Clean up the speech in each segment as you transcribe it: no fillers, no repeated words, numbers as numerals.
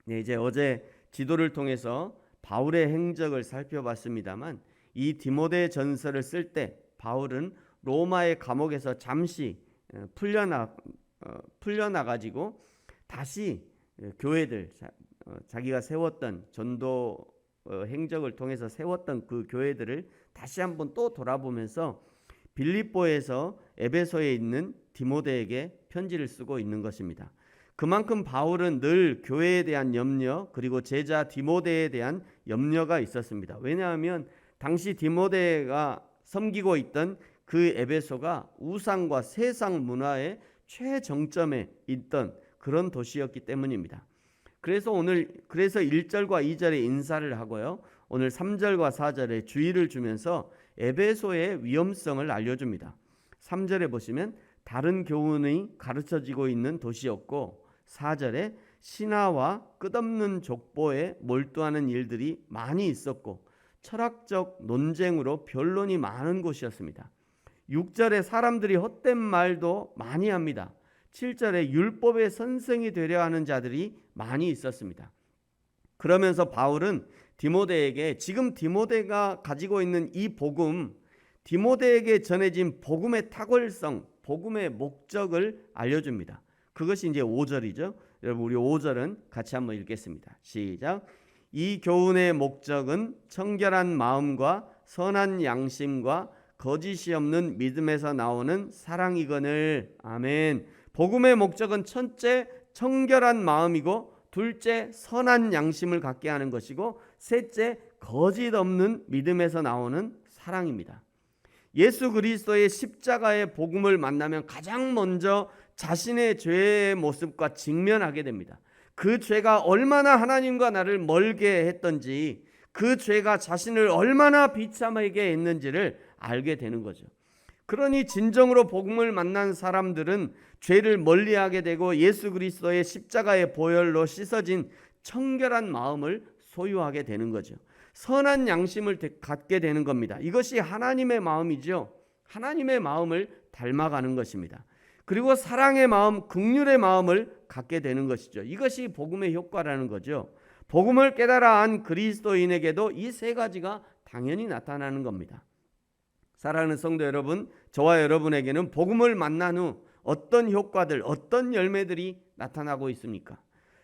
네, 이제 어제 지도를 통해서 바울의 행적을 살펴봤습니다만 이 디모데 전서를 쓸 때 바울은 로마의 감옥에서 잠시 풀려나 가지고 다시 교회들 자기가 세웠던 전도 행적을 통해서 세웠던 그 교회들을 다시 한번 또 돌아보면서 빌립보에서 에베소에 있는 디모데에게 편지를 쓰고 있는 것입니다. 그만큼 바울은 늘 교회에 대한 염려 그리고 제자 디모데에 대한 염려가 있었습니다. 왜냐하면 당시 디모데가 섬기고 있던 그 에베소가 우상과 세상 문화의 최정점에 있던 그런 도시였기 때문입니다. 그래서 1절과 2절에 인사를 하고요. 오늘 3절과 4절에 주의를 주면서 에베소의 위험성을 알려줍니다. 3절에 보시면 다른 교훈이 가르쳐지고 있는 도시였고 4절에 신화와 끝없는 족보에 몰두하는 일들이 많이 있었고 철학적 논쟁으로 변론이 많은 곳이었습니다. 6절에 사람들이 헛된 말도 많이 합니다. 7절에 율법의 선생이 되려 하는 자들이 많이 있었습니다. 그러면서 바울은 디모데에게 지금 디모데가 가지고 있는 이 복음, 디모데에게 전해진 복음의 탁월성, 복음의 목적을 알려줍니다. 그것이 이제 5절이죠. 여러분 우리 5절은 같이 한번 읽겠습니다. 시작. 이 교훈의 목적은 청결한 마음과 선한 양심과 거짓이 없는 믿음에서 나오는 사랑이거늘. 아멘. 복음의 목적은 첫째 청결한 마음이고 둘째 선한 양심을 갖게 하는 것이고 셋째 거짓 없는 믿음에서 나오는 사랑입니다. 예수 그리스도의 십자가의 복음을 만나면 가장 먼저 자신의 죄의 모습과 직면하게 됩니다. 그 죄가 얼마나 하나님과 나를 멀게 했던지 그 죄가 자신을 얼마나 비참하게 했는지를 알게 되는 거죠. 그러니 진정으로 복음을 만난 사람들은 죄를 멀리하게 되고 예수 그리스도의 십자가의 보혈로 씻어진 청결한 마음을 소유하게 되는 거죠. 선한 양심을 갖게 되는 겁니다. 이것이 하나님의 마음이죠. 하나님의 마음을 닮아가는 것입니다. 그리고 사랑의 마음, 긍휼의 마음을 갖게 되는 것이죠. 이것이 복음의 효과라는 거죠. 복음을 깨달아 안 그리스도인에게도 이 세 가지가 당연히 나타나는 겁니다. 사랑하는 성도 여러분, 저와 여러분에게는 복음을 만난 후 어떤 효과들, 어떤 열매들이 나타나고 있습니까?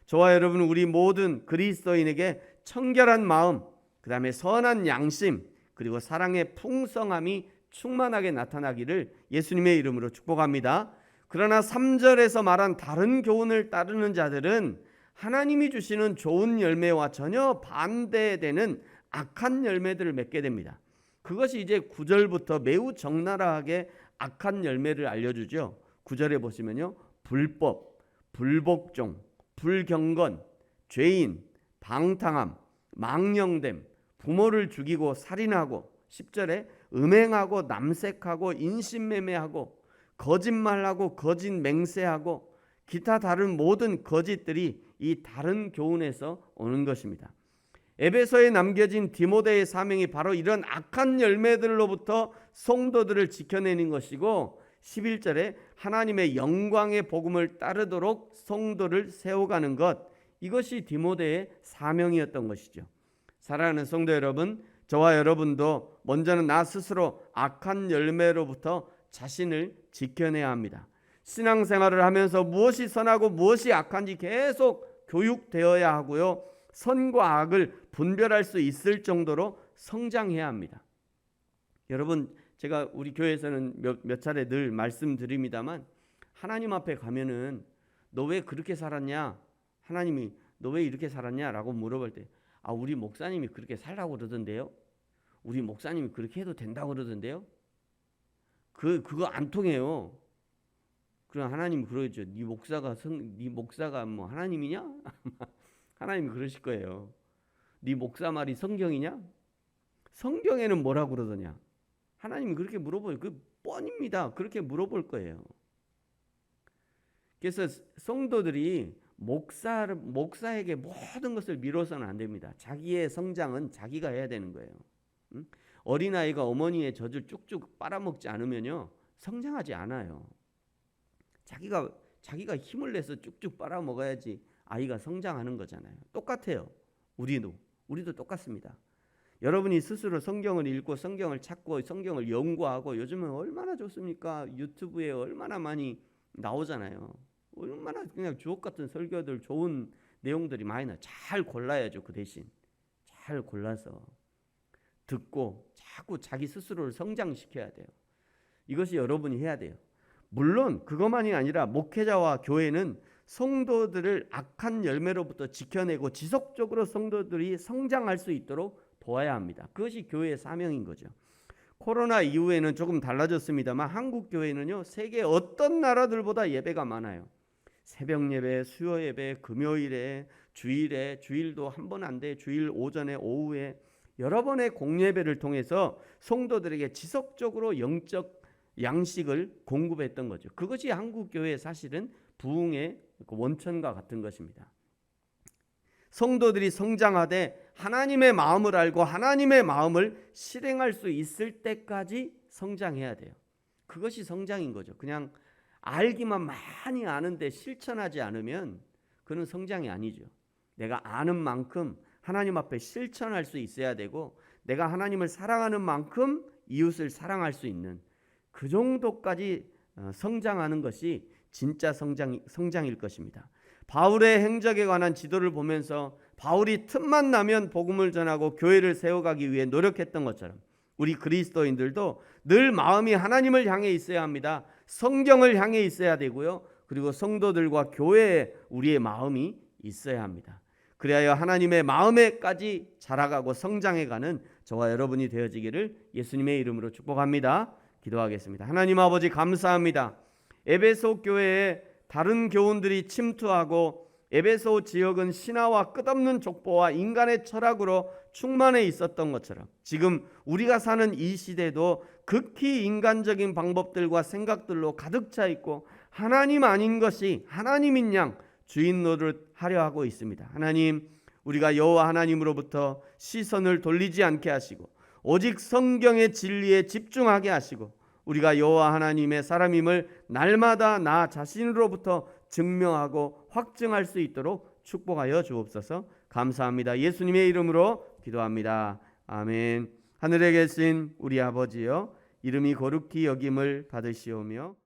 저와 여러분, 우리 모든 그리스도인에게 청결한 마음, 그 다음에 선한 양심, 그리고 사랑의 풍성함이 충만하게 나타나기를 예수님의 이름으로 축복합니다. 그러나 3절에서 말한 다른 교훈을 따르는 자들은 하나님이 주시는 좋은 열매와 전혀 반대되는 악한 열매들을 맺게 됩니다. 그것이 이제 9절부터 매우 적나라하게 악한 열매를 알려주죠. 9절에 보시면요, 불법, 불복종, 불경건, 죄인, 방탕함, 망령됨, 부모를 죽이고 살인하고, 10절에 음행하고 남색하고 인신매매하고 거짓말하고 거짓 맹세하고 기타 다른 모든 거짓들이 이 다른 교훈에서 오는 것입니다. 에베소에 남겨진 디모데의 사명이 바로 이런 악한 열매들로부터 성도들을 지켜내는 것이고 11절에 하나님의 영광의 복음을 따르도록 성도를 세워가는 것, 이것이 디모데의 사명이었던 것이죠. 사랑하는 성도 여러분, 저와 여러분도 먼저는 나 스스로 악한 열매로부터 자신을 지켜내야 합니다. 신앙생활을 하면서 무엇이 선하고 무엇이 악한지 계속 교육되어야 하고요, 선과 악을 분별할 수 있을 정도로 성장해야 합니다. 여러분, 제가 우리 교회에서는 몇 차례 늘 말씀드립니다만 하나님 앞에 가면은 너 왜 그렇게 살았냐? 하나님이 너 왜 이렇게 살았냐? 라고 물어볼 때 우리 목사님이 그렇게 살라고 그러던데요? 우리 목사님이 그렇게 해도 된다고 그러던데요? 그거 안 통해요. 그럼 하나님이 그러죠. 네 목사가 뭐 하나님이냐? 하나님이 그러실 거예요. 네 목사 말이 성경이냐? 성경에는 뭐라고 그러더냐? 하나님이 그렇게 물어봐요. 그 뻔입니다. 그렇게 물어볼 거예요. 그래서 성도들이 목사에게 모든 것을 미뤄서는 안 됩니다. 자기의 성장은 자기가 해야 되는 거예요. 어린아이가 어머니의 젖을 쭉쭉 빨아먹지 않으면요, 성장하지 않아요. 자기가 자기가 힘을 내서 쭉쭉 빨아먹어야지 아이가 성장하는 거잖아요. 똑같아요. 우리도 똑같습니다. 여러분이 스스로 성경을 읽고 성경을 찾고 성경을 연구하고, 요즘은 얼마나 좋습니까? 유튜브에 얼마나 많이 나오잖아요. 얼마나 그냥 주옥 같은 설교들, 좋은 내용들이 많이 나와요. 잘 골라야죠. 그 대신 잘 골라서 듣고 자꾸 자기 스스로를 성장시켜야 돼요. 이것이 여러분이 해야 돼요. 물론 그것만이 아니라 목회자와 교회는 성도들을 악한 열매로부터 지켜내고 지속적으로 성도들이 성장할 수 있도록 도와야 합니다. 그것이 교회의 사명인 거죠. 코로나 이후에는 조금 달라졌습니다만 한국 교회는요, 세계 어떤 나라들보다 예배가 많아요. 새벽 예배, 수요 예배, 금요일에, 주일에, 주일도 한 번 안 돼, 주일 오전에, 오후에 여러 번의 공예배를 통해서 성도들에게 지속적으로 영적 양식을 공급했던 거죠. 그것이 한국 교회의 사실은 부흥의 원천과 같은 것입니다. 성도들이 성장하되 하나님의 마음을 알고 하나님의 마음을 실행할 수 있을 때까지 성장해야 돼요. 그것이 성장인 거죠. 그냥 알기만 많이 아는데 실천하지 않으면 그는 성장이 아니죠. 내가 아는 만큼 하나님 앞에 실천할 수 있어야 되고, 내가 하나님을 사랑하는 만큼 이웃을 사랑할 수 있는 그 정도까지 성장하는 것이 진짜 성장일 것입니다. 바울의 행적에 관한 지도를 보면서 바울이 틈만 나면 복음을 전하고 교회를 세워가기 위해 노력했던 것처럼 우리 그리스도인들도 늘 마음이 하나님을 향해 있어야 합니다. 성경을 향해 있어야 되고요. 그리고 성도들과 교회에 우리의 마음이 있어야 합니다. 그래야 하나님의 마음에까지 자라가고 성장해가는 저와 여러분이 되어지기를 예수님의 이름으로 축복합니다. 기도하겠습니다. 하나님 아버지, 감사합니다. 에베소 교회에 다른 교훈들이 침투하고 에베소 지역은 신화와 끝없는 족보와 인간의 철학으로 충만해 있었던 것처럼 지금 우리가 사는 이 시대도 극히 인간적인 방법들과 생각들로 가득 차 있고 하나님 아닌 것이 하나님인 양 주인 노릇하려 하고 있습니다. 하나님, 우리가 여호와 하나님으로부터 시선을 돌리지 않게 하시고 오직 성경의 진리에 집중하게 하시고 우리가 여호와 하나님의 사람임을 날마다 나 자신으로부터 증명하고 확증할 수 있도록 축복하여 주옵소서. 감사합니다. 예수님의 이름으로 기도합니다. 아멘. 하늘에 계신 우리 아버지여, 이름이 거룩히 여김을 받으시오며